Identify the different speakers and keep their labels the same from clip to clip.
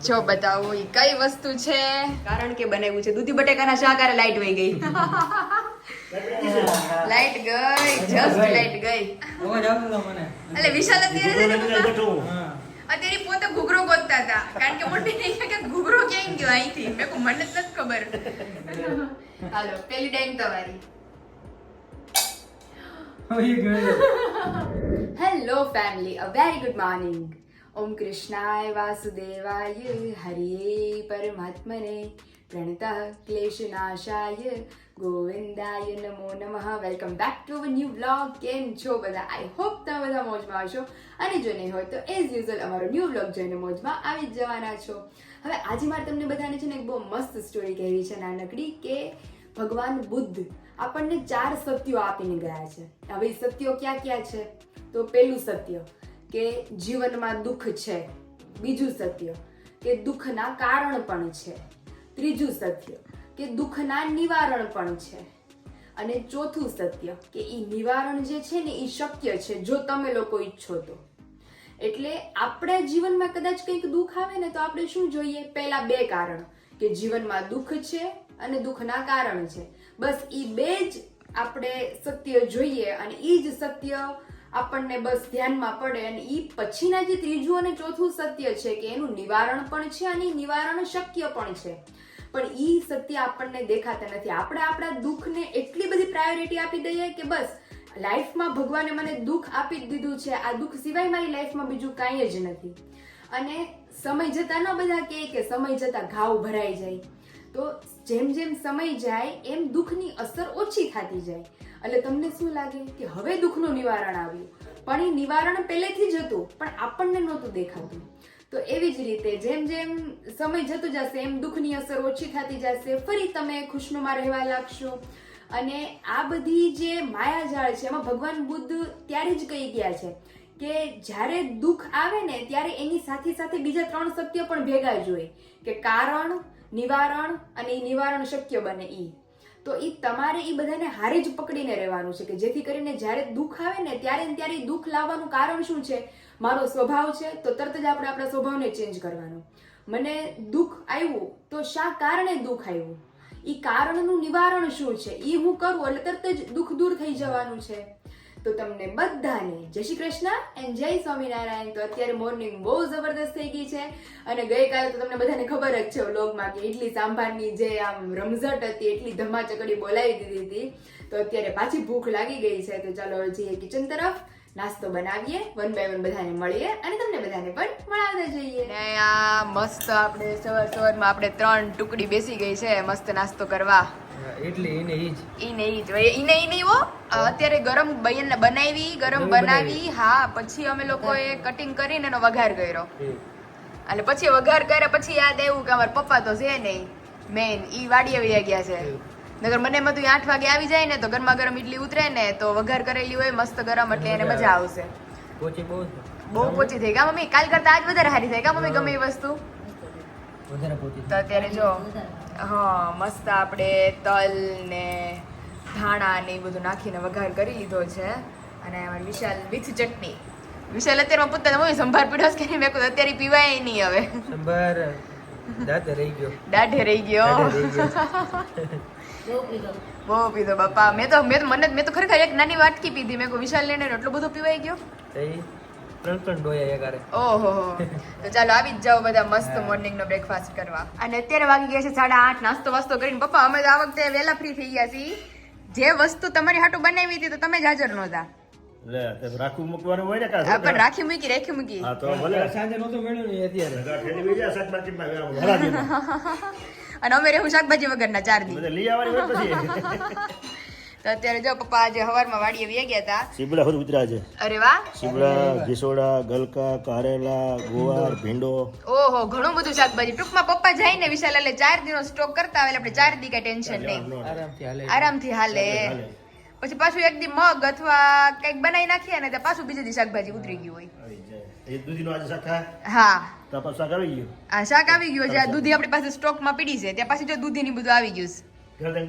Speaker 1: જો બતાવો એ કઈ વસ્તુ છે. કારણ કે બનાવ્યું છે દૂધી બટેકાના શાક આરે લાઈટ વહી ગઈ. લાઈટ ગઈ, જસ્ટ લાઈટ ગઈ. એટલે વિશાલ અત્યારે પોતે ઘૂઘરો ગોતતા હતા કારણ કે મોટી નહીં કે ઘૂઘરો ક્યાં ગયો અહીંથી. મેં કહું મને જ નથી ખબર. હાલો પેલી ડાઈન તમારી. Hello family, a very good morning. ઓમ કૃષ્ણાય વાસુદેવાય હરિયે પરમાત્મને પ્રણતઃ ક્લેશનાશાય ગોવિંદાય નમો નમઃ. Welcome back to a new vlog. કેમ છો બધા? આઈ હોપ તમે બધા મોજમાં હશો અને જો નહીં હોય તો એઝ યુઝ્યુઅલ અમારો ન્યૂ વ્લોગ જોઈને મોજમાં આવી જ જવાના છો. હવે આજે મારે તમને બધાને છે ને એક બહુ મસ્ત સ્ટોરી કહેવી છે નાનકડી, કે ભગવાન બુદ્ધ આપણને 4 સત્યો આપીને ગયા છે. હવે એ સત્યો ક્યાં ક્યાં છે? તો પહેલું સત્ય કે જીવનમાં દુઃખ છે. બીજું સત્ય કે દુઃખના કારણ પણ છે. ત્રીજું સત્ય કે દુઃખના નિવારણ પણ છે. અને ચોથું સત્ય કે એ નિવારણ જે છે ને એ શક્ય છે જો તમે લોકો ઈચ્છો તો. એટલે આપણે જીવનમાં કદાચ કંઈક દુઃખ આવે ને તો આપણે શું જોઈએ? પહેલા 2 કારણ, કે જીવનમાં દુઃખ છે અને દુઃખના કારણ છે. બસ એ 2 જ આપણે સત્ય જોઈએ અને એ જ સત્ય આપણને બસ ધ્યાનમાં પડે. અને એ પછીના જે ત્રીજું અને ચોથું સત્ય છે કે એનું નિવારણ પણ છે અને નિવારણ શક્ય પણ છે, પણ એ સત્ય આપણને દેખાતા નથી. આપણે આપણા દુઃખને એટલી બધી પ્રાયોરિટી આપી દઈએ કે બસ લાઈફમાં ભગવાને મને દુઃખ આપી જ દીધું છે, આ દુઃખ સિવાય મારી લાઈફમાં બીજું કાંઈ જ નથી. અને સમય જતા ન બધા કહે કે સમય જતા ઘાવ ભરાઈ જાય, તો જેમ જેમ સમય જાય એમ દુઃખની અસર ઓછી થતી જાય. એટલે તમને શું લાગે કે હવે દુઃખનું નિવારણ આવ્યું, પણ એ નિવારણ પહેલેથી જ હતું પણ આપણને નહોતું દેખાતું. તો એવી જ રીતે જેમ જેમ સમય જતો જશે એમ દુઃખની અસર ઓછી થતી જશે, ફરી તમે ખુશનુમા રહેવા લાગશો. અને આ બધી જે માયાજાળ છે એમાં ભગવાન બુદ્ધ ત્યારે જ કહી ગયા છે કે જ્યારે દુઃખ આવે ને ત્યારે એની સાથે સાથે બીજા 3 સત્ય પણ ભેગા જોઈએ, કે કારણ, નિવારણ અને એ નિવારણ શક્ય બને. તો એ તમારે એ બધાને હારે જ પકડીને રહેવાનું છે, કે જેથી કરીને જ્યારે દુઃખ આવે ને ત્યારે દુઃખ લાવવાનું કારણ શું છે? મારો સ્વભાવ છે તો તરત જ આપણે આપણા સ્વભાવને ચેન્જ કરવાનો. મને દુઃખ આવ્યું તો શા કારણે દુઃખ આવ્યું, એ કારણનું નિવારણ શું છે એ હું કરું એટલે તરત જ દુઃખ દૂર થઈ જવાનું છે. તો તમને બધાને જય શ્રી કૃષ્ણ એન્ડ જય સ્વામિનારાયણ. તો અત્યારે મોર્નિંગ બહુ જબરદસ્ત થઈ ગઈ છે અને ગઈકાલે તો તમને બધાને ખબર જ છે વ્લોગમાં કે ઇડલી સાંભારની જે આમ રમઝટ હતી એટલી ધમાચકડી બોલાવી દીધી હતી. તો અત્યારે પાછી ભૂખ લાગી ગઈ છે, તો ચાલો જઈએ કિચન તરફ, નાસ્તો બનાવીએ, 1 by 1 બધાને મળીએ અને તમને બધાને પણ મળાવતા જઈએ. ને આ મસ્ત આપણે સવારમાં આપણે 3 ટુકડી બેસી ગઈ છે મસ્ત નાસ્તો કરવા. અત્યારે ગરમ બનાવી. હા, પછી અમે લોકોએ કટિંગ કરીને એનો વઘાર કર્યો અને પછી વઘાર કર્યા પછી યાદ આવ્યું કે અમારા પપ્પા તો છે નહીં મેન, ઈ વાડીએ વયા ગયા છે. નગર મને એમ હતું 8 વાગે આવી જાય ને તો ગરમા ગરમ ઇડલી ઉતરે ને તો વઘાર કરેલી હોય મસ્ત ગરમ, એટલે એને મજા આવશે. બહુ પોચી થઈ કા મમ્મી? કાલ કરતા આજ વધારે સારી થાય કા મમ્મી? ગમે એ વસ્તુ તો અત્યારે જો હા મસ્ત આપણે તલ ને ધાણા ને એ બધું નાખીને વઘાર કરી લીધો છે. અને વિશાલ વિથ ચટણી. વિશાલ અત્યારમાં પૂછતા મમ્મી સંભાર પીડોસ કે મેં કહ્યું અત્યારે પીવાય નહીં, હવે સંભાર દાઢે રહી ગયો. બહુ પીધો બાપા. મેં તો ખરેખર એક નાની વાટકી પીધી. મેં કહું વિશાલ લઈને એટલો બધો પીવાઈ ગયો. ઓહો, તો ચાલો આવી જ જાઓ બધા મસ્ત મોર્નિંગ નો બ્રેકફાસ્ટ કરવા. અને અત્યારે વાગી ગયા છે 8:30. નાસ્તો વાસ્તો કરીને પપ્પા અમે આ વખતે વહેલા ફ્રી થઈ ગયા છીએ. જે વસ્તુ તમારી હાટું બનાવી હતી તો તમે જ હાજર નહોતા.
Speaker 2: રાખું મૂકવાનું હોય ને કા?
Speaker 1: પણ રાખી મૂકી.
Speaker 2: હા તો ભલે સાંજે નહોતું મળ્યું ને અત્યારે.
Speaker 1: અને અમે રહેવું શાકભાજી વગરના 4 દી.
Speaker 2: લઈ આવવાની હોય પછી.
Speaker 1: તો અત્યારે જો પપ્પા આજે હવારમાં વાડીએ વયા ગયા હતા.
Speaker 2: સીબડા હોર ઉતરા છે.
Speaker 1: અરે વાહ.
Speaker 2: સીબડા, ઘીસોડા, ગલકા, કારેલા, ગુવાર, ભીંડો.
Speaker 1: ઓહો, ઘણું બધું શાકભાજી. ટૂંકમાં પપ્પા જાય ને વિશાલ એટલે 4 દિનો સ્ટોક કરતા આવે એટલે આપણે 4 દી કઈ ટેન્શન નહીં, આરામથી હાલે. પછી પાછું એક દી મગ અથવા કઈક બનાવી નાખીએ ને ત્યાં પાછું બીજે દી શાકભાજી ઉતરી ગયું હોય. હા,
Speaker 2: શાક આવી ગયું.
Speaker 1: આ શાક આવી ગયું. જ્યાં દૂધી આપણી પાસે સ્ટોકમાં પડી છે ત્યાં પાછી જો દૂધી ની બધું આવી ગયું. ઘરધણી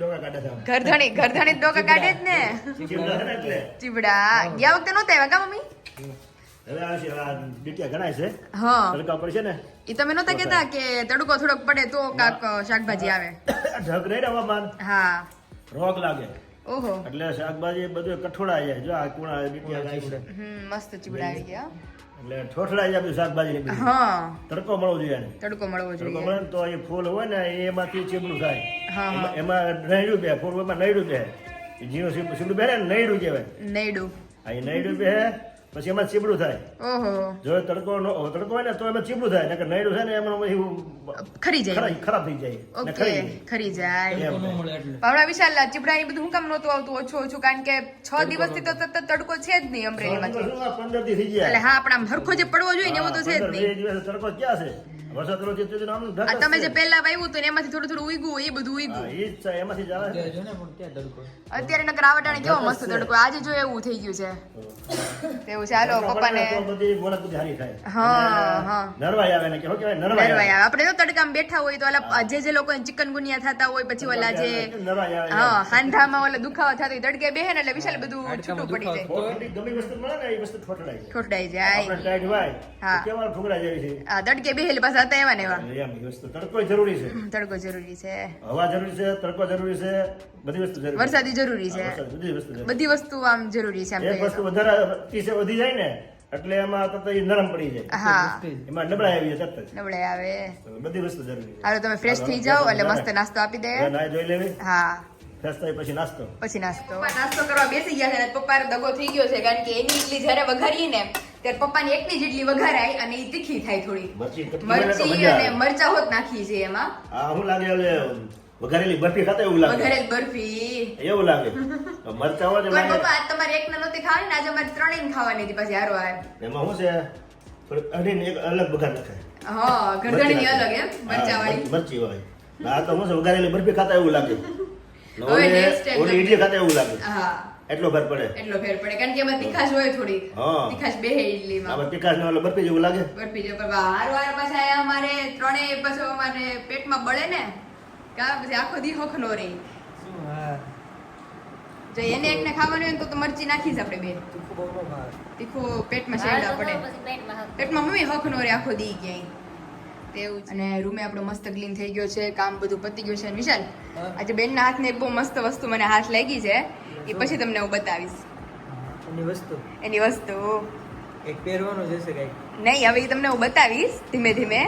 Speaker 1: ડોકા કાઢે જ ને. ચીબડા ગયા વખતે નહોતા આવ્યા કા મમ્મી?
Speaker 2: હવે આ છે આ બીટિયા ગણાય છે
Speaker 1: હા
Speaker 2: તડકા પડશે ને
Speaker 1: એ તમે નહોતા કહેતા કે તડકો થોડોક પડે તો કાક શાકભાજી આવે
Speaker 2: ઢગ રહે ને હવામાન
Speaker 1: હા
Speaker 2: રોગ લાગે
Speaker 1: ઓહો
Speaker 2: એટલે શાકભાજી બધું કઠોળાઈ જાય જો આ કુણા બીટિયા ગાય છે
Speaker 1: મસ્ત ચીબડા આવી ગયા
Speaker 2: એટલે ઠોઠડાઈ જાય બધું શાકભાજી ને બધું.
Speaker 1: હા
Speaker 2: તડકો મળવો જોઈએ એને.
Speaker 1: તડકો મળવો
Speaker 2: તડકો
Speaker 1: જોઈએ
Speaker 2: મળે ને તો એ ફૂલ હોય ને એમાંથી ચીબડું થાય
Speaker 1: હા, હા.
Speaker 2: એમાં નૈડું બે ફૂલ એમાં નૈડું બે જીનું સીબડું બે ને નૈડું કહેવાય
Speaker 1: નૈડું
Speaker 2: આ એ નૈડું બે પછી એમાં ચીબડું થાય
Speaker 1: ઓહો
Speaker 2: જો તડકો હોય ને તો એમાં ચીબડું થાય નકર નૈડું થાય ને એમાં પછી
Speaker 1: ખરી જાય
Speaker 2: ખરાબ થઈ જાય ને
Speaker 1: ઓકે
Speaker 2: ખરી
Speaker 1: ખરી જાય
Speaker 2: એમ.
Speaker 1: હમણાં વિશાલ ચીબડા એ બધું હું કામ નહોતું આવતું ઓછું કારણ કે 6 દિવસથી તો સતત તડકો છે જ નહીં અમરેલીમાંથી
Speaker 2: 15 દી થઈ ગયા
Speaker 1: એટલે હા આપણે આમ હરખો જે પડવો જોઈએ ને એવો તો છે જ
Speaker 2: 15
Speaker 1: નહીં
Speaker 2: દિવસ તડકો ક્યાં છે વરસાદ તો જે તે આમ ઢગ
Speaker 1: આ
Speaker 2: જ
Speaker 1: તમે
Speaker 2: છે.
Speaker 1: જે પહેલા વાવ્યું હતું ને એમાંથી થોડું થોડું ઉગ્યું એ બધું
Speaker 2: હા,
Speaker 1: ઉગ્યું
Speaker 2: ઈ જ છે, એમાંથી જ આવે છે.
Speaker 1: અત્યારે નકર આવટાણે કેવો મસ્ત તડકો આજે જો એવું થઈ ગયું છે તેવું છે હાલો પપ્પાને
Speaker 2: તો બધી મોલક બધી હારી થાય.
Speaker 1: હા,
Speaker 2: અને
Speaker 1: હા.
Speaker 2: નરવાઈ આવે ને કે શું કહેવાય નરવાઈ
Speaker 1: નરવાઈ
Speaker 2: આવે.
Speaker 1: આવે આપણે તો તડકામાં બેઠા હોય તો ઓલા જે લોકો ચિકનગુનિયા થતા હોય પછી ઓલા જે
Speaker 2: નરવાઈ આવે.
Speaker 1: હા હાંધામાં ઓલા દુખાવા થતા હોય તડકે બેહે ને એટલે વિશાલ બધું છૂટું પડી જાય
Speaker 2: ઠોઠડી ગમી વસ્તુ મળે ને એ વસ્તુ ઠોઠડાઈ જાય.
Speaker 1: ઠોઠડાઈ જાય
Speaker 2: આપણે ટાઈટ હોય
Speaker 1: હા.
Speaker 2: તો કેવા ઠુકડા જેવી છે.
Speaker 1: આ તડકે બેહેલ પાછા હતા એવા ને એવા
Speaker 2: એમ એ વસ્તુ તડકો જરૂરી છે,
Speaker 1: તડકો જરૂરી છે
Speaker 2: હવા જરૂરી છે, તડકો જરૂરી છે, બધી વસ્તુ જરૂરી છે.
Speaker 1: વરસાદી જરૂરી છે
Speaker 2: હા, વરસાદ, બધી વસ્તુ જરૂરી
Speaker 1: બધી વસ્તુ આમ જરૂરી છે આમ
Speaker 2: છે. એક
Speaker 1: કહીએ
Speaker 2: વસ્તુ
Speaker 1: તો.
Speaker 2: વધારે અતિશય વધી જાય ને એટલે એમાં તરત જ નરમ પડી જાય,
Speaker 1: હા
Speaker 2: એમાં નબળાઈ આવી જાય તરત જ.
Speaker 1: નબળાઈ આવે
Speaker 2: બધી વસ્તુ જરૂરી છે.
Speaker 1: હાલો તમે ફ્રેશ થઈ જાઓ એટલે મસ્ત નાસ્તો આપી દે
Speaker 2: હવે નાહી ધોઈ લેવી,
Speaker 1: હા
Speaker 2: ફ્રેશ થઈ પછી નાસ્તો.
Speaker 1: પછી નાસ્તો નાસ્તો કરવા બેસી ગયા છે અને પપ્પાને દગો થઈ ગયો છે કારણ કે એની ઇડલી જ્યારે વઘારીએ ને ત્યારે પપ્પાની એકની જ ઇડલી વઘારાય અને એ તીખી થાય થોડી
Speaker 2: મરચી કટકી હોય ને તો
Speaker 1: મરચી
Speaker 2: મજા
Speaker 1: અને
Speaker 2: આવે.
Speaker 1: મરચા હોત નાખી છે એમાં
Speaker 2: આ શું લાગે હવે વઘારેલી બરફી ખાતા એવું લાગે,
Speaker 1: વઘારેલ બરફી
Speaker 2: એવું લાગે. મરચા હોય ને
Speaker 1: કોઈ
Speaker 2: લાગે.
Speaker 1: પપ્પા આજ તમારે એક નહોતી ખાવાની ને આજે અમારે ત્રણેય ખાવાની હતી પછી હારો આવે
Speaker 2: એમાં શું છે થોડીક અઢીને એક અલગ વઘાર નાખે.
Speaker 1: હા ગરગણીની અલગ એમ મરચા
Speaker 2: હા,
Speaker 1: વાળી
Speaker 2: મરચી હોય. આ તો શું છે વઘારેલી બરફી ખાતા એવું લાગે. ને
Speaker 1: હવે next time
Speaker 2: ઓલી ઇડલી ખાતા એવું લાગે.
Speaker 1: હા
Speaker 2: એટલો ફેર પડે.
Speaker 1: એટલો ફેર પડે કારણ કે એમાં તીખાશ હોય થોડી
Speaker 2: હા.
Speaker 1: તીખાશ બેહે ઇડલીમાં
Speaker 2: આમાં તીખાશ ને ઓલો બરફી જેવું લાગે.
Speaker 1: બરફી જો પર હારવાર પાછા આયા અમારે ત્રણેય પાછો અમારે પેટમાં બળે ને કા પછી આખો દી હોખ નો રહી જો એને એકને ખાવાનું હોય ને તો મરચી નાખીશ આપણે બે તીખું પેટમાં શેરડા પડે પેટમાં મમ્મી હોખ નો રે આખો દી ક્યાંય તેવું છે. અને રૂમે આપણો મસ્ત ક્લીન થઈ ગયો છે કામ બધું પતી ગયું છે અને વિશાલ આજે બેનના હાથને એક બહુ મસ્ત વસ્તુ મને હાથ લાગી છે એ પછી તમને હું બતાવીશ એની વસ્તુ
Speaker 3: એક પહેરવાનું જશે કઈ
Speaker 1: નહીં હવે ઈ તમને હું બતાવીશ ધીમે ધીમે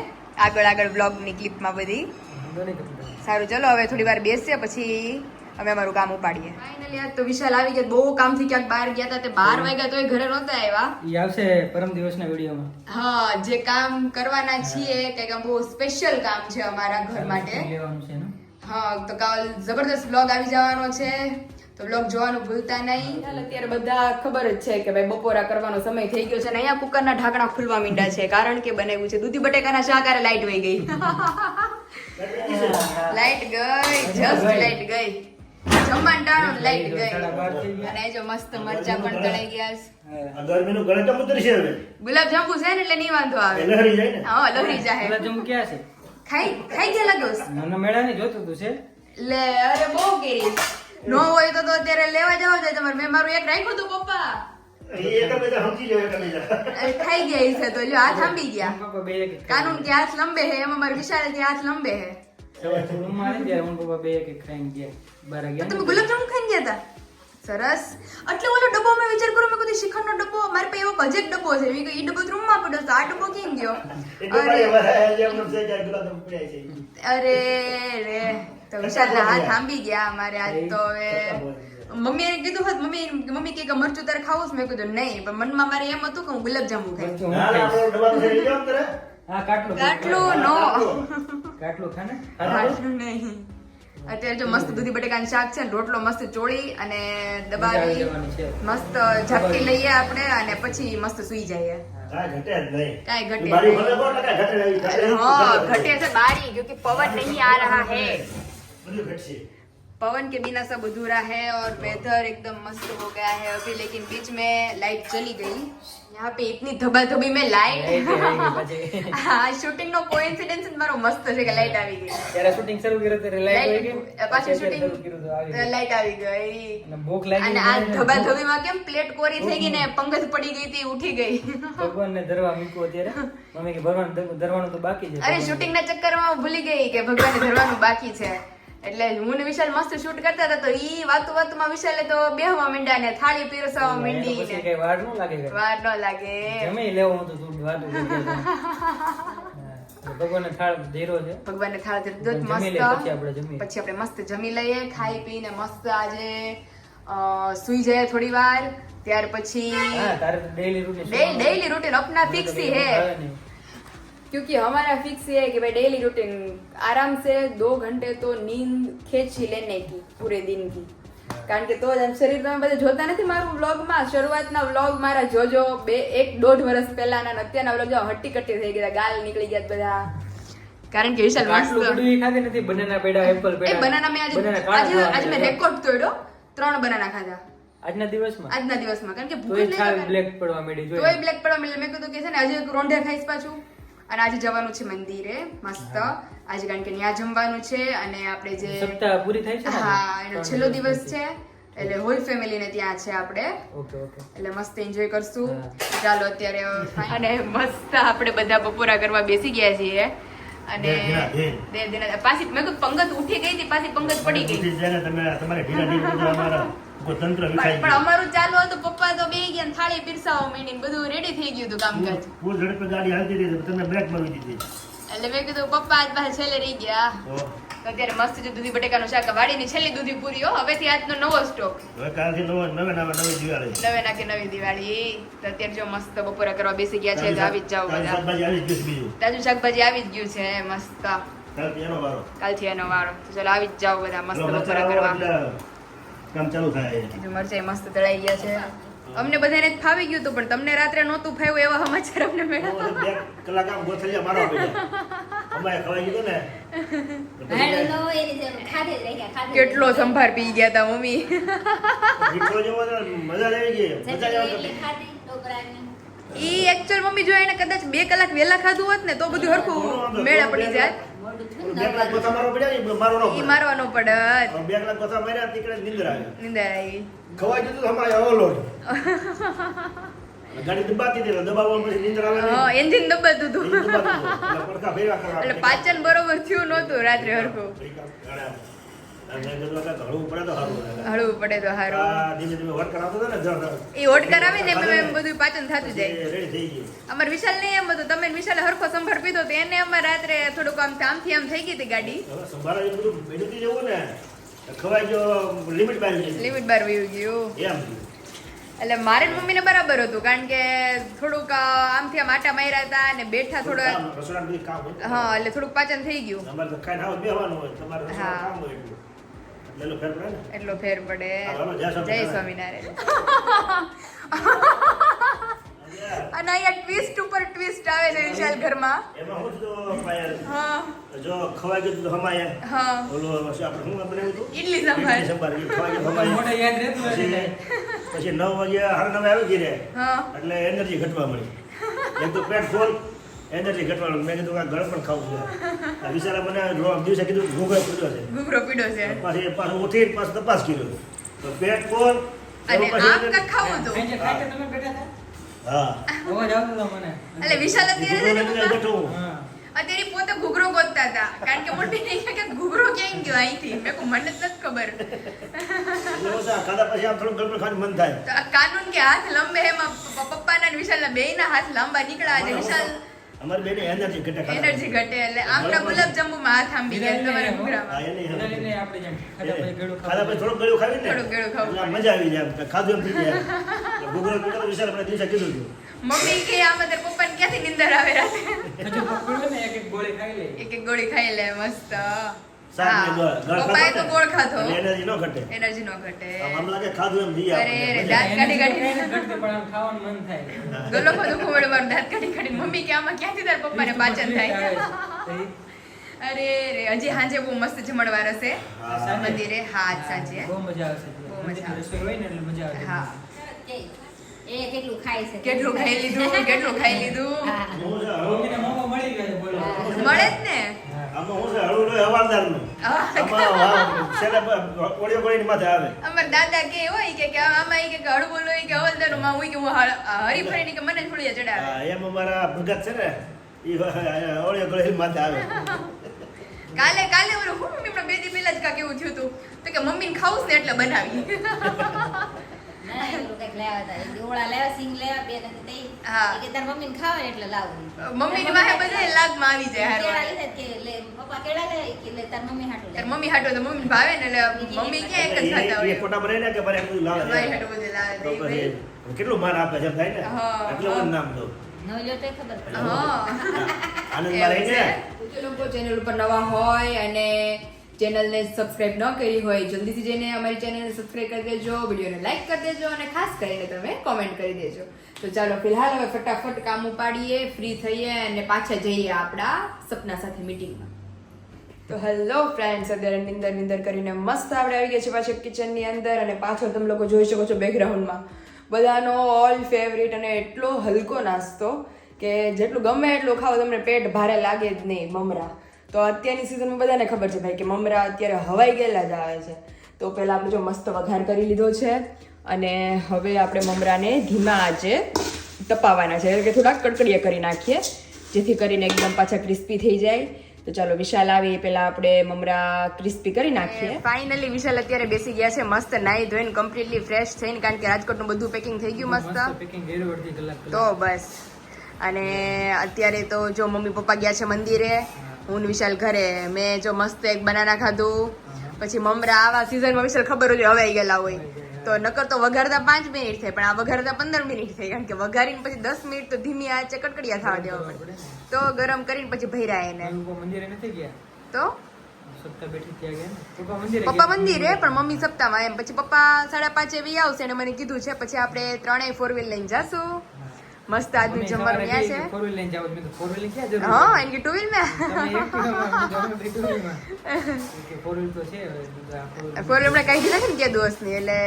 Speaker 1: આગળ વ્લોગની ક્લિપમાં બધી સારું ચલો હવે થોડી વાર બેસીએ પછી અમે અમારું કામ ઉપાડીએ ફાઇનલી આજ તો વિશાલ આવી ગયા બહુ કામથી ક્યાંક બહાર ગયા હતા તે 12 વાગ્યા તોય ઘરે નહોતા આવ્યા
Speaker 3: ઈ આવશે પરમ દિવસના વિડીયોમાં
Speaker 1: હા જે કામ કરવાના છીએ કંઈક આમ બહુ સ્પેશિયલ કામ છે અમારા ઘર માટે
Speaker 3: લેવાનું છે ને
Speaker 1: હા તો કાલ જબરદસ્ત વ્લોગ આવી જવાનો છે તો વ્લોગ જોવાનું ભૂલતા નહીં હાલ અત્યારે બધા ખબર જ છે કે ભાઈ બપોરા કરવાનો સમય થઈ ગયો છે અને અહીંયા કુકરના ઢાંકણા ખુલવા માંડ્યા છે કારણ કે બનાવ્યું છે દૂધી બટેકાના શાક આરે લાઈટ વહી ગઈ લાઈટ ગઈ જસ્ટ લાઈટ ગઈ જમવાનું ટાણું લાઈટ ગઈ અને જો મસ્ત મરચા પણ તળાઈ ગયા છે
Speaker 2: આ ગરમીનું ગળેટમ ઉતરશે હવે.
Speaker 1: ગુલાબ જાંબુ છે ને એટલે નહીં વાંધો આવે
Speaker 2: એ લહેરી જાય ને.
Speaker 1: હા લહરી જાય
Speaker 3: ગુલાબજાંબુ ક્યાં છે
Speaker 1: ખાઈ ગયા લાગ્યો છે?
Speaker 3: નાના મેળા ને જોતું તું છે
Speaker 1: લે અરે બહુ કેરી નો હોય તો અત્યારે લેવા જાવ જાય તમારે મેં મારું એક રાખ્યું હતું પપ્પા
Speaker 2: એ તમે તો સમજી લો તમે તો.
Speaker 1: ખાઈ ગયા છે તો લ્યો હાથ આંબી ગયા
Speaker 3: પપ્પા બે એક
Speaker 1: કાનૂન કે હાથ લંબે હે એમાં મારે વિશાલ કે હાથ લંબે હે
Speaker 3: સવારથી રૂમમાં આવી ત્યારે હું પપ્પા બે એક ખાઈને ગયા બાર
Speaker 1: તો
Speaker 3: ગયા
Speaker 1: તમે ગુલાબજાંબુ ખાઈને ગયા હતા સરસ એટલે ઓલો ડબ્બો મેં વિચાર કર્યો મેં કીધું શ્રીખંડનો ડબ્બો મારી પાસે એવો કજેક ડબ્બો છે મેં કીધું ઈ ડબ્બો તો રૂમમાં પડ્યો તો આ ડબ્બો કેમ ગયો
Speaker 2: એ તો ભાઈ હવે જેમ છે કે ગુલાબ પડ્યા છે.
Speaker 1: અરે રે તો વિશાલના હાથ આંબી ગયા અમારે આજ તો હવે મમ્મીએ કીધું હોત મમ્મી કે મરચું તારે ખાવું છે મેં કીધું નહીં પણ મનમાં મારે એમ હતું કે હું ગુલાબજાંબુ ખાઈશ
Speaker 3: હું
Speaker 2: ના, ના,
Speaker 3: ખાઈશ.
Speaker 2: આપણો ડબ્બાનો છે, લઈ જાઓ ને તારે.
Speaker 3: હા કાટલું
Speaker 1: કાટલું નો
Speaker 3: કાટલું ખાને
Speaker 1: કાટલું નહીં અત્યારે જો મસ્ત દૂધી બટેકાનું શાક છે ને રોટલો મસ્ત ચોળી અને દબાવી
Speaker 3: જવાની છે
Speaker 1: મસ્ત ઝપકી લઈએ આપણે અને પછી મસ્ત સુઈ જઈએ
Speaker 2: કાંઈ ઘટે જ નહીં.
Speaker 1: કાંઈ ઘટે
Speaker 2: બારી
Speaker 1: નહીં.
Speaker 2: ખોલે કોણ? કાંઈ ઘટે નહીં. ઘટે નહીં.
Speaker 1: हाँ घटे से बारी क्योंकि पवन नहीं आ रहा है
Speaker 2: બધું ઘટશે.
Speaker 1: पवन के बिना सब अधूरा है और वेदर एकदम मस्त हो गया है अभी, लेकिन बीच में लाइट चली गई। यहाँ पे इतनी धबाधबी में लाइट हाँ शूटिंग નો કોઇન્સિડન્સ મારો મસ્ત છે કે લાઈટ આવી ગઈ।
Speaker 3: ત્યારે શૂટિંગ શરૂ કર્યું ત્યારે લાઈટ આવી ગઈ,
Speaker 1: પાછી શૂટિંગ લાઈટ આવી ગઈ
Speaker 3: અને ભૂખ લાગી
Speaker 1: અને આ ધબાધબીમાં કેમ પ્લેટ કોરી થઈ ગઈ ને પંગજ પડી ગઈ હતી, ઉઠી ગઈ।
Speaker 3: ભગવાનને ધરવા મૂક્યો ત્યારે મમ્મી કે ભગવાન ધરવાનું તો બાકી છે।
Speaker 1: અરે શૂટિંગ ના ચક્કરમાં હું ભૂલી ગઈ કે ભગવાનને ધરવાનું બાકી છે, એટલે હું ને વિશાલ મસ્ત શૂટ કરતા હતા તો ઈ વાતમાં વિશાલે તો બેહવા માંડ્યા ને થાળી પીરસવા માંડી
Speaker 3: પછી
Speaker 1: ને
Speaker 3: કઈ વાર ન લાગે કે
Speaker 1: વાર ન લાગે
Speaker 3: જમી લેવું હતું તું વાતું કરી ભગવાનને થાળ ધીરો છે,
Speaker 1: ભગવાનને થાળ ધીરો
Speaker 3: જમી લે
Speaker 1: મસ્ત
Speaker 3: પછી આપણે જમીએ।
Speaker 1: પછી આપણે મસ્ત જમી લઈએ, ખાઈ પીને મસ્ત આજે સુઈ જાય થોડી વાર, ત્યાર પછી
Speaker 3: હા તારે તો ડેઈલી રૂટીન
Speaker 1: डेली रूटीन अपना फिक्स ही है, क्योंकि हमारा फिक्स ये है कि भाई डेली रूटीन आराम से 2 घंटे तो नींद खींच ही लेने की पूरे दिन की, કારણ કે તો જ આમ શરીર તમે બધા જોતા નથી મારું વ્લોગમાં, શરૂઆતના વ્લોગ મારા જોજો 1-1.5 વર્ષ પહેલાના અને અત્યારના વ્લોગ જો હટ્ટી કટ્ટી થઈ ગયા, ગાલ નીકળી ગયા બધા, કારણ કે વિશાલ
Speaker 3: આટલું બધું ઈ ખાધે નથી, બનાના પેડા એપલ પેડા
Speaker 1: એ બનાના મેં આજે મેં રેકોર્ડ તોડ્યો, 3 બનાના ખાધા
Speaker 3: આજના દિવસમાં,
Speaker 1: કારણ કે ભૂખ
Speaker 3: તોય
Speaker 1: જ
Speaker 3: થાળ
Speaker 1: નહીં
Speaker 3: બ્લેક પડવા માંડી
Speaker 1: તોય બ્લેક પડવા મળે, મેં કીધું કે છે ને આજે રોંઢે ખાઈશ પાછું, અને આજે જવાનું છે મંદિરે મસ્ત આજે, કારણ કે ત્યાં જમવાનું છે અને આપણે જે
Speaker 3: સપ્તાહ પૂરી થાય છે ને
Speaker 1: હા એનો છેલ્લો દિવસ છે એટલે હોલ ફેમિલી ને ત્યાં છે આપણે,
Speaker 3: ઓકે ઓકે
Speaker 1: એટલે મસ્ત એન્જોય કરશું। ચાલો અત્યારે અને મસ્ત આપણે બધા બપોરા કરવા બેસી ગયા છીએ અને પાછી મેં કીધું પંગત ઉઠી ગઈ હતી, પાછી પંગત પડી ગઈ પણ અમારું ચાલુ હતું, પપ્પા તો બે ગયા થાળી પીરસાવા માંડીને બધું રેડી થઈ ગયું હતું કામકાજ, એટલે મેં કીધું પપ્પા આજ પાસે છેલ્લે રહી ગયા તો અત્યારે મસ્ત છે દૂધી બટેકાનું શાક, વાડીની છેલ્લી દૂધી પૂરી હો, હવેથી આજનો નવો સ્ટોક, નવે નાખી નવી દિવાળી, તો અત્યારે જો મસ્ત બપોરા કરવા બેસી ગયા છે, તો આવી જ જાવ બધા, તાજું શાકભાજી આવી જ ગયું છે મસ્ત, કાલથી એનો વારો, તો ચાલો આવી જ જાવ બધા મસ્ત બપોરા કરવા,
Speaker 2: કામ ચાલુ થાય
Speaker 1: મરચાઈ મસ્ત તળાઈ ગયા છે, અમને બધાને જ ફાવી ગયું હતું પણ તમને રાત્રે નહોતું ફાવ્યું એવા સમાચાર અમને મળ્યા,
Speaker 2: 2 કલાક આમ ગોથલિયા મારવા પડ્યા અમાય ખવાઈ ગયું ને
Speaker 1: કેટલો સંભાર પી ગયા હતા મમ્મી,
Speaker 2: દીકરો જેવો મજા આવી ગઈ, મજા આવી
Speaker 1: ઈ એકચ્યુઅલ મમ્મી જો એને કદાચ 2 કલાક વહેલા ખાધું હોત ને તો બધું હરખું મેળા પડી જાય,
Speaker 2: 2 કલાક ગોથા મારવા પડ્યા ને મારવાનો
Speaker 1: ઈ મારવાનો પડત,
Speaker 2: 2 કલાક ગોથા માર્યા નીકળે નીંદર આવી,
Speaker 1: નીંદર આવી,
Speaker 2: ખવાઈ ગયું તો અમાય ઓવરલોડ ગાડી દબાતી દે દબાવવા પછી નીંદર આવે
Speaker 1: હા એન્જિન દબાતું હતું
Speaker 2: પડકા ભેગા કરવા
Speaker 1: એટલે પાચન બરોબર થયું નહોતું રાત્રે હરખું,
Speaker 2: હળવું પડે તો સારું,
Speaker 1: હળવું પડે તો સારું,
Speaker 2: ધીમે ધીમે વર્ક કરાવતો હતો ને
Speaker 1: ઈ ઓટ કરાવે ને એમ બધું પાચન થતું જાય,
Speaker 2: રેડી થઈ ગયું।
Speaker 1: અમાર વિશાલ નહીં એમ હતું, તમે વિશાલે હરખો સંભાર પીધો તો એને અમાર રાત્રે થોડુંક આમથી આમ થઈ ગઈ હતી ગાડી,
Speaker 2: હવે સંભાળા એ બધું બેડું જેવું ને ખવાઈ જો લિમિટ બાર
Speaker 1: લિમિટ બાર વયું ગયું,
Speaker 2: એમ
Speaker 1: એટલે મારે મમ્મીને બરાબર હતું કારણ કે થોડુંક આમથી આમ આટા માર્યા હતા અને બેઠા થોડા
Speaker 2: રસોડાનું બધું કામ હોય
Speaker 1: હા એટલે થોડુંક પાચન થઈ ગયું,
Speaker 2: અમારે તો ખાઈને આવો બેહવાનું હોય, તમારે રસોડાનું કામ હોય એટલું ફેર પડે ને,
Speaker 1: એટલો ફેર પડે, જય સ્વામિનારાયણ અને અહીંયા ટ્વિસ્ટ ઉપર ટ્વિસ્ટ આવે છે વિશાલ ઘરમાં,
Speaker 2: એમાં હું તો પાયલ
Speaker 1: હા
Speaker 2: જો ખવાઈ ગયું તો હમાય
Speaker 1: હા
Speaker 2: ઓલો આપણે શું બનાવ્યું હતું
Speaker 1: ઇડલી સંભાર,
Speaker 2: સંભાર એ ખવાઈ ગયું હમાય
Speaker 3: મોઢે યાદ રહેતું હશે
Speaker 2: પછી 9 વાગે 9:30 આવી ગઈ રે
Speaker 1: હા
Speaker 2: એટલે એનર્જી ઘટવા મળી, એક તો પેટ ફૂલ એનર્જી ઘટવા મળી, મેં કીધું આ ગળ પણ ખાવું છે, વિચારા મને દિવસે કીધું ઘૂઘરો પીડ્યો છે,
Speaker 1: ઘૂઘરો પીડો છે
Speaker 2: પાછું ઉઠી પાછું તપાસ કર્યો તો પેટ ફૂલ
Speaker 1: અને આમ કાંઈક ખાવું હતું,
Speaker 3: ખાઈ તમે બેઠા હતા
Speaker 2: હા
Speaker 3: અવાજ આવતો હતો મને,
Speaker 1: એટલે વિશાલ અત્યારે છે ને પપ્પા,
Speaker 2: બેઠું
Speaker 3: હા
Speaker 1: અત્યારે પોતે ઘૂઘરો ગોતતા હતા કારણ કે મોટી નહીં કે ઘૂઘરો ક્યાં ગયો અહીંથી, મેં કહું મને જ નથી ખબર,
Speaker 2: એટલે ઓછા ખાધા પછી આમ થોડું ગળપણ ખાવાનું મન થાય,
Speaker 1: તો આ કાનૂન કે હાથ લંબે એમાં પપ્પાના અને વિશાલના બેયના હાથ લાંબા નીકળ્યા અને વિશાલ
Speaker 2: અમારી બેને એનર્જી ઘટે
Speaker 1: એનર્જી ઘટે એટલે આમના ગુલાબ જાંબુમાં હાથ આંબી ગયા તમારા ઘૂઘરામાં,
Speaker 3: એના લીધે આપણે જેમ ખાધા પછી ગળું
Speaker 2: ખાધા પછી થોડું ગળ્યું ખાવી ને
Speaker 1: થોડું ગળ્યું ખાવું
Speaker 2: એટલે મજા આવી જાય, ખાધું એમ થઈ જાય, ઘૂઘરો પીડો તો વિશાલ આપણે દિવસે કીધું હતું
Speaker 1: મમ્મી કે આમાં તાર પપ્પાને ક્યાંથી નીંદર આવે રાતે,
Speaker 3: હજુ પકડો ને એક એક ગોળી ખાઈ લે,
Speaker 1: એક ગોળી ખાઈ લે મસ્ત,
Speaker 2: સાત ને ગળ
Speaker 1: પપ્પાએ તો ગોળ ખાધો,
Speaker 2: એનર્જી ન ઘટે,
Speaker 1: એનર્જી નો ઘટે,
Speaker 2: આમ લાગે ખાધું એમ થઈ
Speaker 1: અરે
Speaker 2: જાય
Speaker 1: રે દાંત કાઢી કાઢી
Speaker 3: ઘટતી પણ આમ ખાવાનું મન થાય,
Speaker 1: ગલો બધું ખોવડવાનું દાંત કાઢી કાઢી, મમ્મી કે આમાં ક્યાંથી તાર પપ્પાને પાચન થાય, અરે રે હજી સાંજે બહુ મસ્ત જમણવાર હશે
Speaker 2: હા.
Speaker 1: મંદિરે. હા આજ સાંજે
Speaker 3: બહુ મજા આવશે
Speaker 1: બહુ મજા આવશે.
Speaker 3: રસોઈ હોય ને એટલે મજા આવે
Speaker 1: હા
Speaker 4: એ કેટલું ખાય છે
Speaker 1: કેટલું ખાઈ લીધું કેટલું ખાઈ લીધું
Speaker 4: હા.
Speaker 2: હું છે હળવું-
Speaker 3: મમ્મીને મોકો મળી ગયો છે બોલો
Speaker 1: મળે જ ને.
Speaker 2: આમાં હું છે હળવું લોહી હવારદારનું. આમાં છેલ્લે ઓળીઓ ગોળીની માથે આવે.
Speaker 1: અમાર દાદા કે હોય કે આમાં ઈ કે હળવું લોહી કે હવલદારનું માં હોય કે હું હરીફરીને કે મને જ ફોડીએ ચડાવે.
Speaker 2: હા, એમ અમારા ભગત છે ને ઈ ઓળીઓ ગોળીની માથે આવે.
Speaker 1: કાલે ઓલું હું મમ્મી હમણાં 2 દી પહેલા જ કાંઈક એવું થયું હતું તો કે મમ્મીને ખાવું જ ને એટલે બનાવી.
Speaker 4: ના એવું કંઈક લેવા હતા એ દીવડા લેવા સિંગ લેવા બે નથી તઈ
Speaker 1: હા.
Speaker 4: એ કે તાર મમ્મીને ખાવે ને એટલે લાવું
Speaker 1: મમ્મીની વાહે બધા લાગમાં આવી જાય
Speaker 4: કેળા
Speaker 1: હારવા.
Speaker 4: લીધા કે લે પપ્પા કેળા લે કે લે તાર મમ્મી હાટું લે
Speaker 1: તાર મમ્મી હાટો તો મમ્મીને ભાવે ને એટલે મમ્મી ક્યાં એક જ ખાતા
Speaker 2: એ
Speaker 1: હોય.
Speaker 2: ફોટા ભરે ને કે મારે બધું લાવે
Speaker 1: મારી હાટું બધું લાવે
Speaker 2: તો
Speaker 1: દઈ ભાઈ.
Speaker 2: પછી કેટલું માન આપે છે એમ થાય ને
Speaker 1: હા,
Speaker 2: એટલે
Speaker 1: હા.
Speaker 2: હું નામ દઉં
Speaker 4: ન લ્યો તોય ખબર પડે
Speaker 1: હા
Speaker 2: આનંદમાં રહીને
Speaker 1: જો લોકો ચેનલ ઉપર નવા હોય અને ચેનલને સબસ્ક્રાઇબ ન કરી હોય જલ્દીથી જઈને અમારી ચેનલને સબસ્ક્રાઇબ કરી દેજો, વિડીયોને લાઈક કરી દેજો અને ખાસ કરીને તમે કોમેન્ટ કરી દેજો. તો ચાલો ફિલહાલ હવે ફટાફટ કામ ઉપાડીએ, ફ્રી થઈએ અને પાછા જઈએ આપણા સપના સાથે મીટિંગમાં. તો હેલો ફ્રેન્ડ્સ, અત્યારે નિંદર કરીને મસ્ત આપણે આવી ગયા છે પાછા કિચનની અંદર અને પાછળ તમે લોકો જોઈ શકો છો બેકગ્રાઉન્ડમાં બધાનો ઓલ ફેવરિટ અને એટલો હલકો નાસ્તો કે જેટલું ગમે એટલું ખાઓ તમને પેટ ભારે લાગે જ નહીં, મમરા. તો અત્યારની સિઝનમાં બધાને ખબર છે ભાઈ કે મમરા અત્યારે હવાઈ ગયેલા જ આવે છે. તો પહેલાં આપણે જો મસ્ત વઘાર કરી લીધો છે અને હવે આપણે મમરાને ધીમા આંચે તપાવવાના છે, એટલે કે થોડાક કડકડિયા કરી નાખીએ જેથી કરીને એકદમ પાછા ક્રિસ્પી થઈ જાય. તો ચાલો વિશાલ આવી પહેલા આપણે મમરા ક્રિસ્પી કરી નાખીએ. ફાઇનલી વિશાલ અત્યારે બેસી ગયા છે મસ્ત નાઈ ધોઈને કમ્પ્લીટલી ફ્રેશ થઈને, કારણ કે રાજકોટનું બધું પેકિંગ થઈ ગયું મસ્ત.
Speaker 3: પેકિંગ ગયેલું અડધી કલાક
Speaker 1: તો બસ અને અત્યારે તો જો મમ્મી પપ્પા ગયા છે મંદિરે, હું ને વિશાલ ઘરે. મેં જો મસ્ત એક બનાના ખાધું, પછી મમરા આવા સિઝનમાં વિશાલ ખબર હોય હવાઈ ગયેલા હોય તો નકર તો વઘારતા 5 મિનિટ થાય, પણ આ વઘારતા 15 મિનિટ થઈ, કારણ કે વઘારીને પછી 10 મિનિટ તો ધીમી આંચે કડકડિયા થવા દેવા પડે. તો ગરમ કરીને પછી ભર્યા એને.
Speaker 3: મંદિરે નથી ગયા
Speaker 1: તો
Speaker 3: સપ્તાહ બેઠી ત્યાં ગયા ને પપ્પા મંદિરે
Speaker 1: પપ્પા મંદિરે, પણ મમ્મી સપ્તાહમાં એમ. પછી પપ્પા 5:30 એવી આવશે અને મને કીધું છે પછી આપણે 3 4 વ્હીલ લઈને જાશું. મસ્ત આજનું જમવાનું ત્યાં છે.
Speaker 3: ફોર વ્હીલ લઈને જાવ મેં તો ફોર વ્હીલ ક્યાં જરૂર
Speaker 1: હા એમ કે 2 વ્હીલ માં
Speaker 3: તમે એક ટુ વ્હીલમાં કે ફોર વ્હીલ તો છે હવે
Speaker 1: ફોર વ્હીલ હમણાં કાઢી નાખી ને કે દોસ્તની, એટલે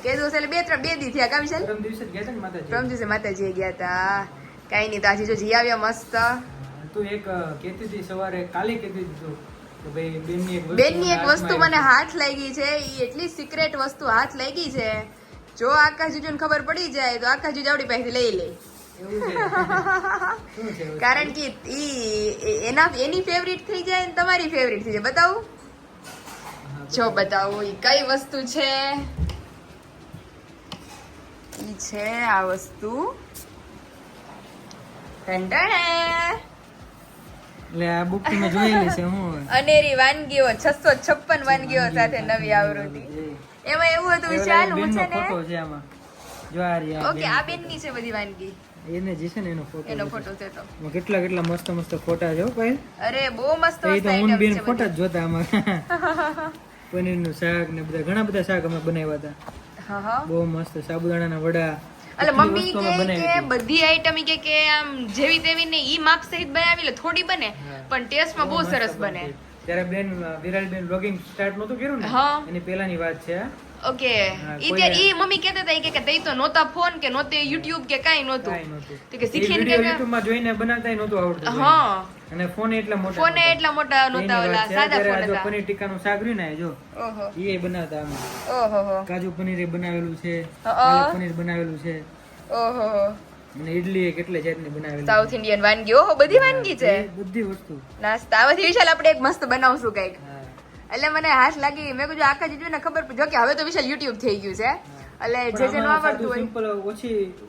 Speaker 1: કે દોસ્ત એટલે 2 દી થયા કા વિશાલ?
Speaker 3: પરમ દિવસે જ ગયા હતા ને માતાજી
Speaker 1: પ્રમ દિવસે માતાજી ગયા હતા. કઈ નહીં, તો આજે જો જઈ આવ્યા મસ્ત.
Speaker 3: તું એક કહેતી હતી સવારે કાલે કહેતી હતી તું કે ભાઈ
Speaker 1: બેનની એક વસ્તુ મને હાથ લાગી છે, ઈ એટલી સિક્રેટ વસ્તુ હાથ લાગી છે, જો આકાશ જીજુને ખબર પડી જાય તો આકાશ જીજુ આપણી પાસેથી લઈ લે.
Speaker 3: એવું છે શું છે એવું?
Speaker 1: કારણ કે ઈ એની ફેવરિટ થઈ જાય ને તમારી ફેવરિટ થઈ જાય. બતાવું? જો બતાવું ઈ કઈ વસ્તુ છે. ઈ છે આ વસ્તુ. ટંટણે.
Speaker 3: એટલે આ બુક મેં જોયેલી છે હું
Speaker 1: અનેરી વાનગીઓ 656 વાનગીઓ સાથે નવી આવૃત્તિ. એમાં એવું હતું વિશાલ, હું છે
Speaker 3: ફોટો
Speaker 1: ને
Speaker 3: છે આમાં જો આ રહ્યા
Speaker 1: ઓકે આ બેનની છે બધી વાનગી,
Speaker 3: એને જે છે ને એનો
Speaker 1: એનો
Speaker 3: ફોટો
Speaker 1: ફોટો છે તો
Speaker 3: એમાં કેટલા મસ્ત મસ્ત ફોટા છે હો ભાઈ.
Speaker 1: અરે બહુ મસ્ત
Speaker 3: એ
Speaker 1: મસ્ત
Speaker 3: તો હું
Speaker 1: આઈટમ
Speaker 3: બેન
Speaker 1: છે
Speaker 3: ફોટા
Speaker 1: બધી.
Speaker 3: જ જોતા આમાં પનીરનું શાક ને બધા ઘણા બધા શાક અમે બનાવ્યા હતા,
Speaker 1: હા હા.
Speaker 3: બહુ મસ્ત સાબુદાણાના વડા
Speaker 1: એટલે
Speaker 3: એટલી
Speaker 1: મમ્મી
Speaker 3: વસ્તુ અમે
Speaker 1: કે
Speaker 3: બનાવી હતી.
Speaker 1: બધી આઈટમ કે આમ જેવી તેવી ને ઈ માપ સહિત બનાવી લે, થોડી બને
Speaker 3: હા.
Speaker 1: પણ ટેસ્ટમાં બહુ
Speaker 3: મસ્ત
Speaker 1: સરસ બને.
Speaker 3: બનતી. ત્યારે બેન વિરાલ બેન વ્લોગિંગ સ્ટાર્ટ નહોતું કર્યું ને
Speaker 1: હા.
Speaker 3: એની પહેલાની વાત છે.
Speaker 1: ઓકે
Speaker 3: હા,
Speaker 1: ઈ
Speaker 3: કોઈ
Speaker 1: ત્યારે ઈ મમ્મી કહેતા હતા કે તઈ તો નહોતા ફોન કે નહોતે યુટ્યુબ કે કાઈ નહોતું,
Speaker 3: કાંઈ નહોતું.
Speaker 1: તો કે
Speaker 3: એ
Speaker 1: શીખીને
Speaker 3: વિડીયો
Speaker 1: કે
Speaker 3: યુટ્યુબમાં જોઈને બનાવતાય નહોતું આવડતું
Speaker 1: હા
Speaker 3: અને ફોન એટલા મોટા
Speaker 1: ફોને
Speaker 3: નહોતા.
Speaker 1: એટલા મોટા નહોતા,
Speaker 3: એની
Speaker 1: ઓલા
Speaker 3: વાત છે.
Speaker 1: સાદા
Speaker 3: ત્યારે
Speaker 1: ફોન
Speaker 3: આ જો
Speaker 1: હતા.
Speaker 3: પનીર ટીક્કાનું શાક રહ્યું ને જો
Speaker 1: ઓહો
Speaker 3: એ બનાવતા અમે
Speaker 1: ઓહો
Speaker 3: કાજુ પનીર એ બનાવેલું છે,
Speaker 1: હા.
Speaker 3: પાલક પનીર બનાવેલું છે
Speaker 1: ઓહો
Speaker 3: અને ઇડલી એ કેટલે જાતની બનાવેલી
Speaker 1: સાઉથ ઇન્ડિયન વાનગી. ઓહો બધી વાનગી છે.
Speaker 3: એ બધી વસ્તુ
Speaker 1: નાસ્તા આવાથી વિશાલ આપણે એક મસ્ત બનાવશું કઈક.
Speaker 3: હા.
Speaker 1: એટલે મને હાથ લાગી, મેં કીધું આખા જીજુ ને ખબર પડી. જો કે હવે તો વિશાલ યુટ્યુબ થઈ ગયું છે, એટલે જે જે ન આવડતું હોય.
Speaker 3: સિમ્પલ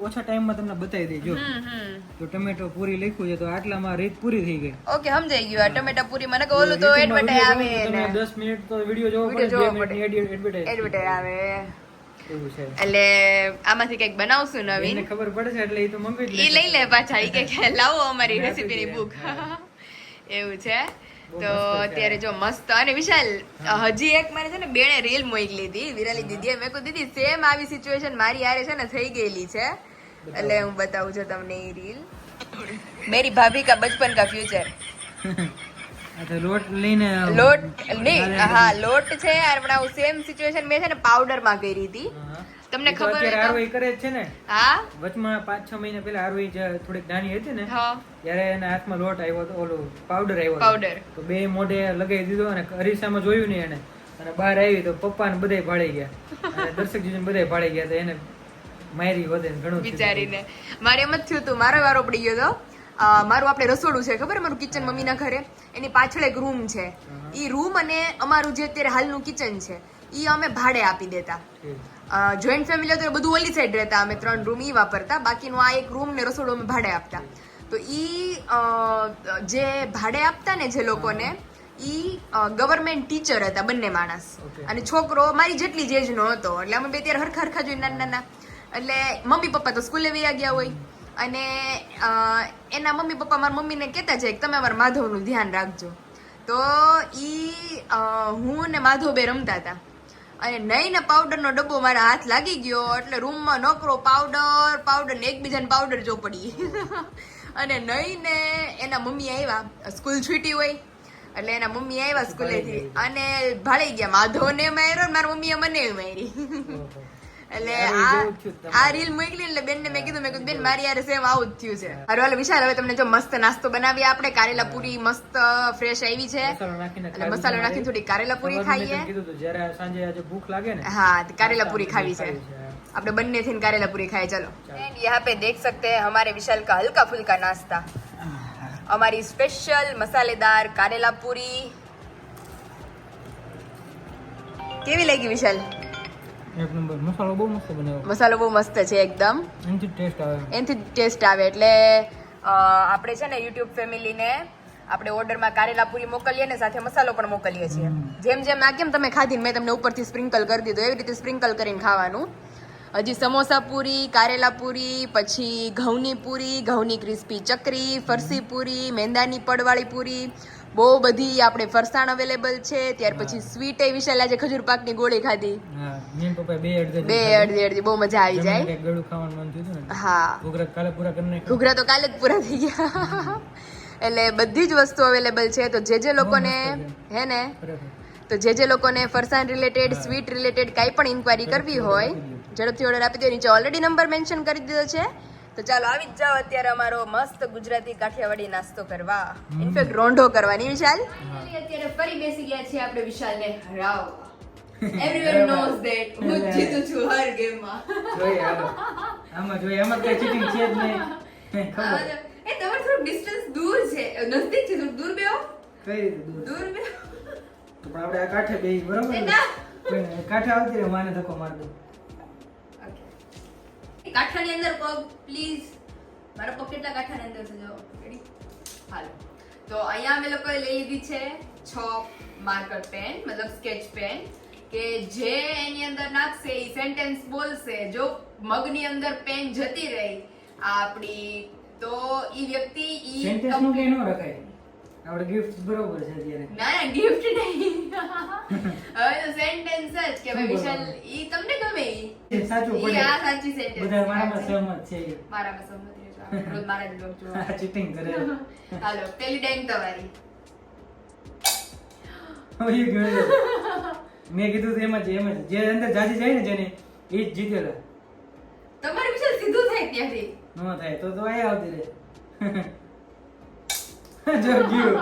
Speaker 3: ઓછા ટાઈમમાં તમને બતાવી દઈ જો
Speaker 1: હમ.
Speaker 3: તો ટમેટો પૂરી લખ્યું છે તો આટલામાં રીત પૂરી થઈ ગઈ.
Speaker 1: ઓકે સમજાઈ ગયું. આ ટમેટા પૂરી મને કે ઓલું તો એડવર્ટાઈઝ આવે
Speaker 3: તમે
Speaker 1: ને
Speaker 3: 10 મિનિટ તો વિડિયો જોવો
Speaker 1: Video
Speaker 3: પડે,
Speaker 1: જોવો
Speaker 3: 2 મિનિટની એડવર્ટાઈઝ
Speaker 1: એડવર્ટાઈઝ આવે.
Speaker 3: એવું છે.
Speaker 1: એટલે આમાંથી કઈક બનાવશું
Speaker 3: એને
Speaker 1: નવીન.
Speaker 3: ખબર પડે છે એટલે એ તો મંગાવી જ
Speaker 1: ઈ
Speaker 3: લે
Speaker 1: લઈ લે પાછા, ઈ કે લાવો અમારી
Speaker 3: અમે આપી
Speaker 1: રેસીપીની
Speaker 3: દઈએ.
Speaker 1: બુક. એવું છે.
Speaker 3: બહુ
Speaker 1: તો
Speaker 3: મસ્ત છે.
Speaker 1: અત્યારે જો મસ્ત. અને વિશાલ હજી એક મારે છે ને બેણે રીલ મોકલી હતી વિરાલી દીદીએ. મેં કહ્યું દીદી સેમ આવી સિચ્યુએશન મારી હારે છે ને થઈ ગયેલી છે, એટલે હું બતાવું છું તમને એ રીલ. મેરી ભાભી કા બચપન કા ફ્યુચર.
Speaker 3: આ તો લોટ લઈને
Speaker 1: લોટ નહીં, હા લોટ છે યાર, પણ આવું સેમ સિચ્યુએશન મેં છે ને પાવડર માં કરી હતી. તમને
Speaker 3: એ તો
Speaker 1: ખબર
Speaker 3: અત્યારે
Speaker 1: હોય
Speaker 3: આરોહી કરે જ છે ને.
Speaker 1: તો? હા
Speaker 3: વચમાં 5-6 મહિના પહેલા આરોહી જે થોડીક નાની હતી ને
Speaker 1: હા
Speaker 3: ત્યારે એના હાથમાં લોટ આવ્યો હતો, ઓલો પાવડર આવ્યો હતો.
Speaker 1: પાવડર.
Speaker 3: તો બે મોઢે લગાવી દીધો અને અરીસામાં જોયું નહીં એને, અને બહાર આવી તો પપ્પા ને બધાય ભાળી ગયા અને દર્શક જીજુ બધાય ભાળી ગયા. તો એને મારી વધે ને ઘણું થયું.
Speaker 1: વિચારીને મારે એમ જ થયું હતું, મારો વારો પડી ગયો હતો. મારું આપણે રસોડું છે ખબર, મારું કિચન મમ્મીના ઘરે, એની પાછળ એક રૂમ છે. ઈ રૂમ અને અમારું જે અત્યારે હાલનું કિચન છે ઈ અમે ભાડે આપી દેતા. જોઈન્ટ ફેમિલી હતું બધું ઓલી સાઈડ રહેતા, અમે 3 રૂમ ઈ વાપરતા, બાકીનું આ એક રૂમ ને રસોડું અમે ભાડે આપતા. તો ઈ જે ભાડે આપતા ને જે લોકોને, ઈ ગવર્મેન્ટ ટીચર હતા બંને માણસ, અને છોકરો મારી જેટલી જ એજનો હતો. એટલે અમે બે ત્યારે હરખા હરખા જોઈ નાના નાના. એટલે મમ્મી પપ્પા તો સ્કૂલે વયા ગયા હોય, અને એના મમ્મી પપ્પા મારા મમ્મીને કહેતા જાય કે તમે અમારા માધવનું ધ્યાન રાખજો. તો ઈ હું ને માધવ બે રમતા હતા, અને નહીં ને પાવડરનો ડબ્બો મારા હાથ લાગી ગયો, એટલે રૂમમાં નોકરો પાવડર ને એકબીજાને પાવડર ચોપડી. અને નહીં ને એના મમ્મી આવ્યા, સ્કૂલ છૂટી હોય એટલે એના મમ્મી આવ્યા સ્કૂલેથી અને ભાળી ગયા. માધવને માર્યો, મારા મમ્મીએ મને મારી. એટલે આ રીલ મોકલી એટલે બેનને મેં કીધું બેન મારી યાર સેમ આવું જ થયું છે. અરે હાલો વિશાલ, હવે તમને જો મસ્ત નાસ્તો બનાવીએ આપણે. કારેલા પૂરી મસ્ત ફ્રેશ આવી છે, એટલે મસાલો નાખીને થોડી કારેલા પૂરી ખાઈએ.
Speaker 3: જ્યારે સાંજે આજે ભૂખ લાગે ને,
Speaker 1: हाँ कारेला पूरी खावी है, આપણે બંને થઈને કારેલા પૂરી ખાए. चलो एंड यहाँ पे देख सकते हैं हमारे विशाल का हल्का फुल्का नाश्ता, हमारी स्पेशल मसालेदार कारेला पूरी. કેવી લાગી વિશાલ?
Speaker 3: એક નંબર. મસાલો બહુ મસ્ત બનાવ્યો.
Speaker 1: મસાલો બહુ મસ્ત છે એકદમ,
Speaker 3: એનાથી ટેસ્ટ આવે.
Speaker 1: એનાથી ટેસ્ટ આવે. એટલે આપણે છે ને યુટ્યુબ ફેમિલીને આપણે ઓર્ડરમાં કારેલા પૂરી મોકલીએ ને સાથે મસાલો પણ મોકલીએ છીએ. જેમ જેમ આ કેમ તમે ખાધી મેં તમને ઉપરથી સ્પ્રિંકલ કરી દીધું, એવી રીતે સ્પ્રિંકલ કરીને ખાવાનું. હજી સમોસા પૂરી, કારેલા પૂરી, પછી ઘઉંની પૂરી, ઘઉંની ક્રિસ્પી ચકરી, ફરસી પૂરી, મેંદાની પડવાળી પૂરી, બહુ બધી આપણે ફરસાણ અવેલેબલ છે. ત્યાર પછી સ્વીટ એ વિશાલ આજે ખજૂર પાકની ગોળી ખાધી.
Speaker 3: હા, મેં પપ્પા બે
Speaker 1: અડધી બહુ મજા આવી જાય.
Speaker 3: ગળું ખાવાનું મન થયું ને.
Speaker 1: હા,
Speaker 3: ઘૂઘરા કાલે પૂરા કરી નાખ્યા.
Speaker 1: ઘૂઘરા તો કાલે જ પૂરા થઈ ગયા. એટલે બધી જ વસ્તુ અવેલેબલ છે. તો જે લોકોને હે ને, તો જે લોકોને ફરસાણ રિલેટેડ, સ્વીટ રિલેટેડ કાંઈ પણ ઇન્ક્વાયરી કરવી હોય ઝડપથી ઓર્ડર આપી દો. નીચે ઓલરેડી નંબર મેન્શન કરી દીધો છે. તો ચાલો આવી જ જાઓ અત્યારે અમારો મસ્ત ગુજરાતી કાઠિયાવાડી નાસ્તો કરવા, ઇનફેક્ટ રોંઢો કરવાની. વિશાલ અત્યારે ફરી બેસી ગયા છે આપણે વિશાલને હરાવવા. એવરીવન નોઝ ધેટ હું જીતું છું હર ગેમમાં.
Speaker 3: જોઈએ હાલો. આમાં જોઈએ, આમાં કઈ ચીટિંગ છે જ નહીં. ખબર.
Speaker 1: એ તમારું થોડું ડિસ્ટન્સ દૂર છે, નજદીક છે, થોડું દૂર બેહો.
Speaker 3: કઈ રીતે દૂર?
Speaker 1: દૂર બેહો.
Speaker 3: તો પણ આપણે આ કાંઠે બેહી, બરોબર ને?
Speaker 1: ના.
Speaker 3: કોઈ નહીં, કાંઠે આવતી રહે, માને ધક્કો માર દો.
Speaker 1: કાઠાની અંદર પગ પ્લીઝ. મારા પગ કેટલા કાઠાની અંદર છે જો. રેડી? હાલો. તો અહીંયા અમે લોકોએ લઈ લીધી છે 6 માર્કર પેન, મતલબ સ્કેચ પેન, કે જે એની અંદર નાખશે એ સેન્ટેન્સ બોલશે. જો મગની અંદર પેન જતી રહી આપણી, તો ઈ વ્યક્તિ ઈ
Speaker 3: સેન્ટેન્સ નું કઈ ન રખાય. આપણે ગિફ્ટ બરોબર છે અત્યારે.
Speaker 1: ના ગિફ્ટ નહીં. હવે તો સેન્ટેન્સ જ કે ભાઈ વિશાલ ઈ તમને ગમે ઈ
Speaker 3: સાચું
Speaker 1: ઈ
Speaker 3: પડે.
Speaker 1: આ સાચી સેન્ટેન્સ.
Speaker 3: બધા મારામાં સહમત છે.
Speaker 1: મારામાં સંમત રહેજો. આપણે રોજ મારા જ બ્લોગ
Speaker 3: આ
Speaker 1: જોવા.
Speaker 3: ચીટિંગ કરે.
Speaker 1: હાલો પેલી ડાઈંગ તમારી.
Speaker 3: હવે એ ગયો. મેં કીધું તો એમ જ જે અંદર જાજી જાય ને જેને એ જ જીતેલા.
Speaker 1: તમારી વિશાલ સીધું થાય ત્યાંથી.
Speaker 3: ન થાય તો આયા આવતી રહે. જો ગયું.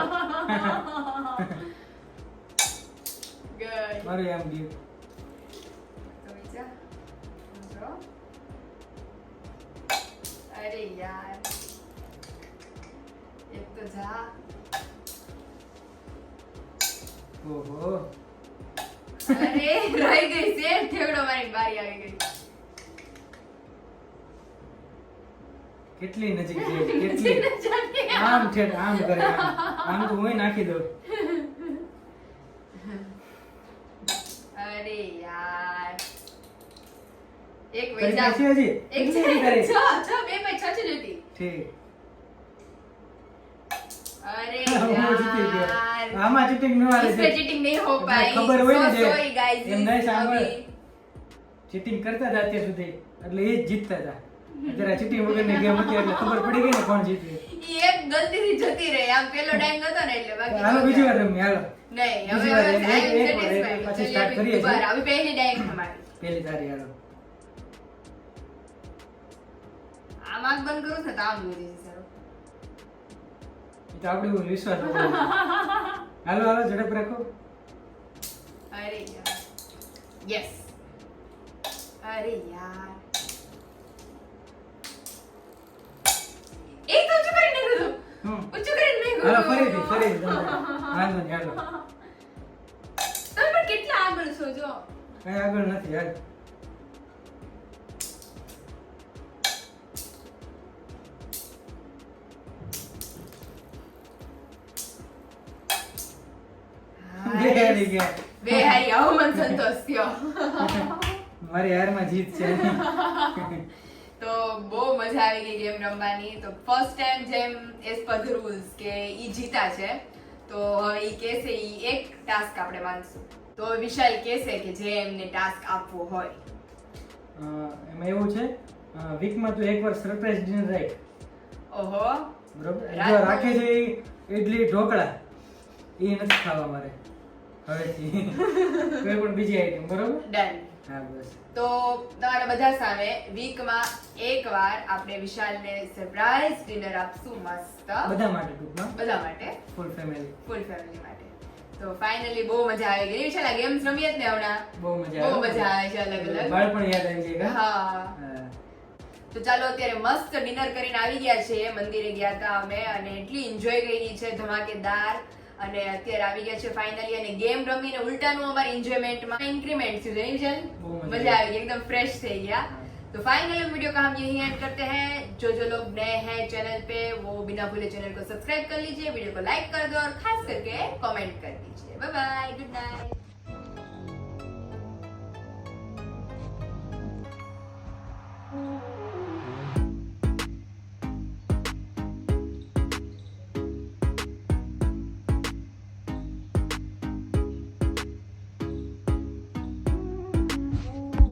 Speaker 1: ગઈ.
Speaker 3: મારું આમ ગયું.
Speaker 1: તો વિચાર. સમજો. અરે યાર. એક તો જા.
Speaker 3: ઓહો.
Speaker 1: અરે રહી ગઈ છે થેવડો મારી બારી આવી ગઈ.
Speaker 3: કેટલી નજીક છે, કેટલી. આમ ઠેઠ આમ કરે, આમ તો હું નાખી દઉં.
Speaker 1: અરે યાર. એક
Speaker 3: કરી
Speaker 1: વૈજા.
Speaker 3: નાખી હજી?
Speaker 1: એક છે
Speaker 3: કરી.
Speaker 1: છ બે બાય છ છે જતી.
Speaker 3: ઠીક.
Speaker 1: अरे
Speaker 3: હું જીતી ગયો.
Speaker 1: यार
Speaker 3: આમાં ચીટિંગ ન હાલે.
Speaker 1: इसमें चीटिंग नहीं हो पाई.
Speaker 3: ખબર હોય ને
Speaker 1: So
Speaker 3: જે
Speaker 1: sorry guys.
Speaker 3: એમ નહીં સાંભળ.
Speaker 1: अभी
Speaker 3: ચીટિંગ કરતા હતા અત્યાર સુધી, એટલે એ જ જીતતા હતા. અત્યારે ચીટી વગરની ગેમ હતી એટલે ખબર પડી ગઈ ને કોણ જીત્યું.
Speaker 1: ઈ એક ગલતીથી જતી રહી. આમ પેલો ટાઈમ હતો ને એટલે બાકી
Speaker 3: હાલો બીજી વાર રમીએ હાલો.
Speaker 1: નહીં, હવે
Speaker 3: બીજી વાર
Speaker 1: I am
Speaker 3: એક વાર,
Speaker 1: satisfied.
Speaker 3: પછી
Speaker 1: ચલીએ
Speaker 3: start કરીએ છીએ.
Speaker 1: દુબારા. હવે પહેલી ડાયરેક્ટ તમારી.
Speaker 3: પેલી તારી હાલો.
Speaker 1: આમ આંખ બંધ કરું ને તો આમ જોઈ જશે સારું.
Speaker 3: એ તો આપણે એવું વિશ્વાસ ન હોય. હાલો હાલો ઝડપ રાખો.
Speaker 1: અરે યાર. યસ. અરે યાર. એક તો ઊંચું કરીને નાખ્યું હતું.
Speaker 3: હમ.
Speaker 1: ઊંચું કરીને
Speaker 3: હાલો
Speaker 1: નાખ્યું.
Speaker 3: ફરીથી હાલો નહીં, હાલો.
Speaker 1: તમે પણ કેટલા આગળ છો જો.
Speaker 3: કઈ આગળ નથી હાલ. બે હારી ગયા.
Speaker 1: બે હારી આવો મન સંતોષ થયો.
Speaker 3: મારી હારમાં જીત છે.
Speaker 1: તો બહુ મજા આવી ગઈ ગેમ રમવાની. તો ફર્સ્ટ ટાઈમ જેમ એઝ પર ધ રૂલ્સ કે ઈ જીતા છે તો હવે ઈ કહેશે ઈ એક ટાસ્ક આપણે માનશું. તો વિશાલ કહેશે કે જે એમને ટાસ્ક આપવો હોય.
Speaker 3: એમાં એવું છે વીકમાં તું એકવાર સરપ્રાઈઝ ડિનર રાખ.
Speaker 1: ઓહો.
Speaker 3: બરોબર
Speaker 1: રાત
Speaker 3: જો રાખે છે ઈ ઇડલી ઢોકળા એ નથી ખાવા મારે હવેથી. કોઈ પણ બીજી આઈટમ બરોબર.
Speaker 1: ડન.
Speaker 3: હા બસ.
Speaker 1: તો તમારા બધા સામે વીકમાં એકવાર આપણે વિશાલને સરપ્રાઈઝ ડિનર આપશું મસ્ત.
Speaker 3: બધા માટે ટૂંકમાં
Speaker 1: બધા માટે,
Speaker 3: ફૂલ ફેમિલી.
Speaker 1: ફૂલ ફેમિલી માટે. તો ફાઇનલી બહુ મજા આવી ગઈ. વિશાલ આ ગેમ્સ રમીએ જ ને હમણાં.
Speaker 3: બહુ મજા
Speaker 1: બહુ મજા આવે છે અલગ અલગ.
Speaker 3: બાળપણ યાદ આવી જાય કા?
Speaker 1: હા.
Speaker 3: હા.
Speaker 1: તો ચાલો અત્યારે મસ્ત ડિનર કરીને આવી ગયા છે. મંદિરે ગયા હતા અમે અને એટલી એન્જોય કરી છે ધમાકેદાર. અને અત્યારે આવી ગયા છે ફાઇનલી અને ગેમ રમીને ઉલટાનું અમારી એન્જોયમેન્ટમાં इंक्रीमेंट थी नहीं चल मजा आ गई एकदम फ्रेश थे गया. तो फाइनली वीडियो का हम यही एंड करते हैं. जो लोग नए हैं चैनल पे वो बिना भूले चैनल को सब्सक्राइब कर लीजिए, वीडियो को लाइक कर दो और खास करके कमेंट कर दीजिए. Bye bye, good night.